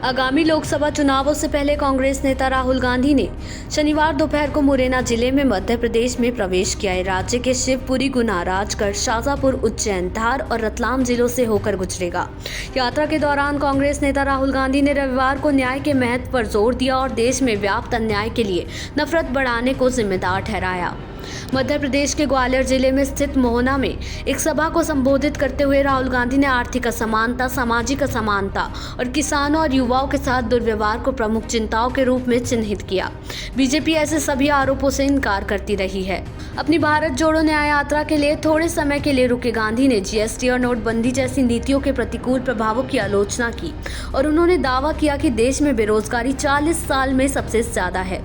आगामी लोकसभा चुनावों से पहले कांग्रेस नेता राहुल गांधी ने शनिवार दोपहर को मुरैना जिले में मध्य प्रदेश में प्रवेश किया है। राज्य के शिवपुरी, गुना, राजगढ़, शाजापुर, उज्जैन, धार और रतलाम जिलों से होकर गुजरेगा। यात्रा के दौरान कांग्रेस नेता राहुल गांधी ने रविवार को न्याय के महत्व पर जोर दिया और देश में व्याप्त अन्याय के लिए नफरत बढ़ाने को जिम्मेदार ठहराया। मध्य प्रदेश के ग्वालियर जिले में स्थित मोहना में एक सभा को संबोधित करते हुए राहुल गांधी ने आर्थिक असमानता, सामाजिक असमानता और किसानों और युवाओं के साथ दुर्व्यवहार को प्रमुख चिंताओं के रूप में चिन्हित किया। बीजेपी ऐसे सभी आरोपों से इनकार करती रही है। अपनी भारत जोड़ो न्याय यात्रा के लिए थोड़े समय के लिए रुके गांधी ने जीएसटी और नोटबंदी जैसी नीतियों के प्रतिकूल प्रभावों की आलोचना की और उन्होंने दावा किया कि देश में बेरोजगारी 40 साल में सबसे ज्यादा है।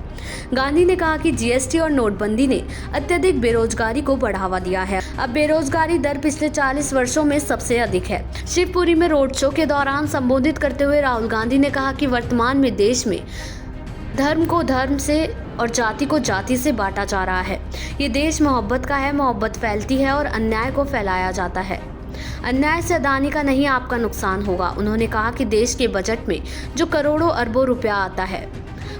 गांधी ने कहा कि जीएसटी और नोटबंदी ने अत्यधिक बेरोजगारी को बढ़ावा दिया है। अब बेरोजगारी दर पिछले 40 वर्षों में सबसे अधिक है। शिवपुरी में रोड शो के दौरान संबोधित करते हुए राहुल गांधी ने कहा कि वर्तमान में देश में धर्म को धर्म से और जाति को जाति से बांटा जा रहा है। ये देश मोहब्बत का है, मोहब्बत फैलती है और अन्याय को फैलाया जाता है। अन्याय से अदानी का नहीं, आपका नुकसान होगा। उन्होंने कहा कि देश के बजट में जो करोड़ों अरबों रुपया आता है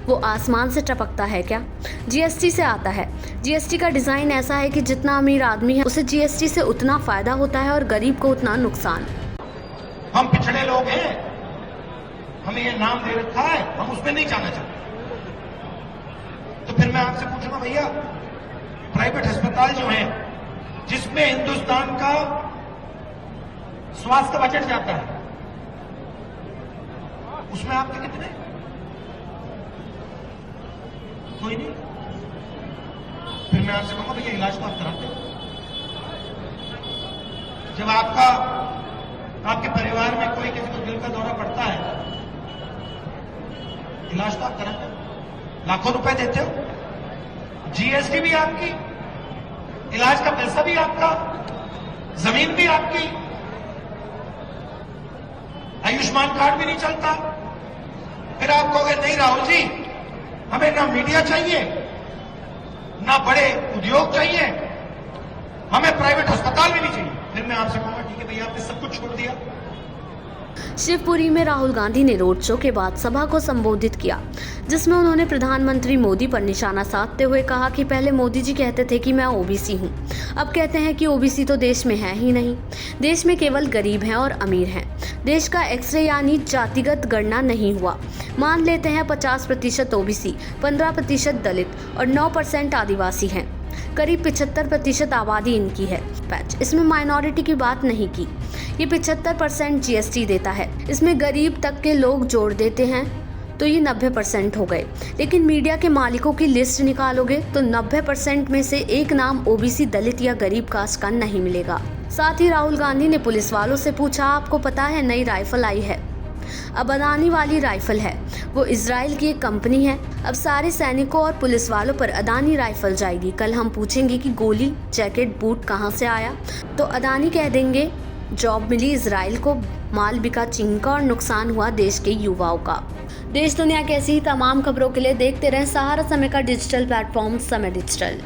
वो आसमान से टपकता है क्या? जीएसटी से आता है। जीएसटी का डिजाइन ऐसा है कि जितना अमीर आदमी है उसे जीएसटी से उतना फायदा होता है और गरीब को उतना नुकसान। हम पिछड़े लोग हैं, हमें ये नाम दे रखा है, हम उसमें नहीं जाना चाहते। तो फिर मैं आपसे पूछूंगा, भैया प्राइवेट अस्पताल जो है जिसमें हिंदुस्तान का स्वास्थ्य बजट जाता है, उसमें आपके कितने? कोई नहीं। फिर मैं आपसे कहूंगा, भैया इलाज तो आप कराते हो। जब आपके परिवार में कोई किसी को दिल का दौरा पड़ता है, इलाज तो आप कराते हो, लाखों रुपए देते हो। जीएसटी भी आपकी, इलाज का पैसा भी आपका, जमीन भी आपकी, आयुष्मान कार्ड भी नहीं चलता। फिर आप कहोगे नहीं राहुल जी, हमें ना मीडिया चाहिए, ना बड़े उद्योग चाहिए, हमें प्राइवेट अस्पताल भी नहीं चाहिए। फिर मैं आपसे कहूंगा, ठीक है भैया, आपने सब कुछ छोड़ दिया। शिवपुरी में राहुल गांधी ने रोड शो के बाद सभा को संबोधित किया, जिसमें उन्होंने प्रधानमंत्री मोदी पर निशाना साधते हुए कहा कि पहले मोदी जी कहते थे कि मैं ओबीसी हूं, अब कहते हैं कि ओबीसी तो देश में है ही नहीं। देश में केवल गरीब हैं और अमीर हैं। देश का एक्सरे यानी जातिगत गणना नहीं हुआ। मान लेते हैं 50% ओबीसी, 15% दलित और 9% आदिवासी हैं। करीब 75% आबादी इनकी है। पैच इसमें माइनॉरिटी की बात नहीं की। ये 75% जीएसटी देता है, इसमें गरीब तक के लोग जोड़ देते हैं तो ये 90% हो गए। लेकिन मीडिया के मालिकों की लिस्ट निकालोगे तो 90% में से एक नाम ओबीसी, दलित या गरीब कास्ट का नहीं मिलेगा। साथ ही राहुल गांधी ने पुलिस वालों से पूछा, आपको पता है नई राइफल आई है? अब अदानी वाली राइफल है, वो इजराइल की एक कंपनी है। अब सारे सैनिकों और पुलिस वालों पर अदानी राइफल जाएगी। कल हम पूछेंगे कि गोली, जैकेट, बूट कहाँ से आया, तो अदानी कह देंगे जॉब मिली इजराइल को, माल बिका चीन का और नुकसान हुआ देश के युवाओं का। देश दुनिया की ऐसी ही तमाम खबरों के लिए देखते रहें सहारा समय का डिजिटल प्लेटफॉर्म समय डिजिटल।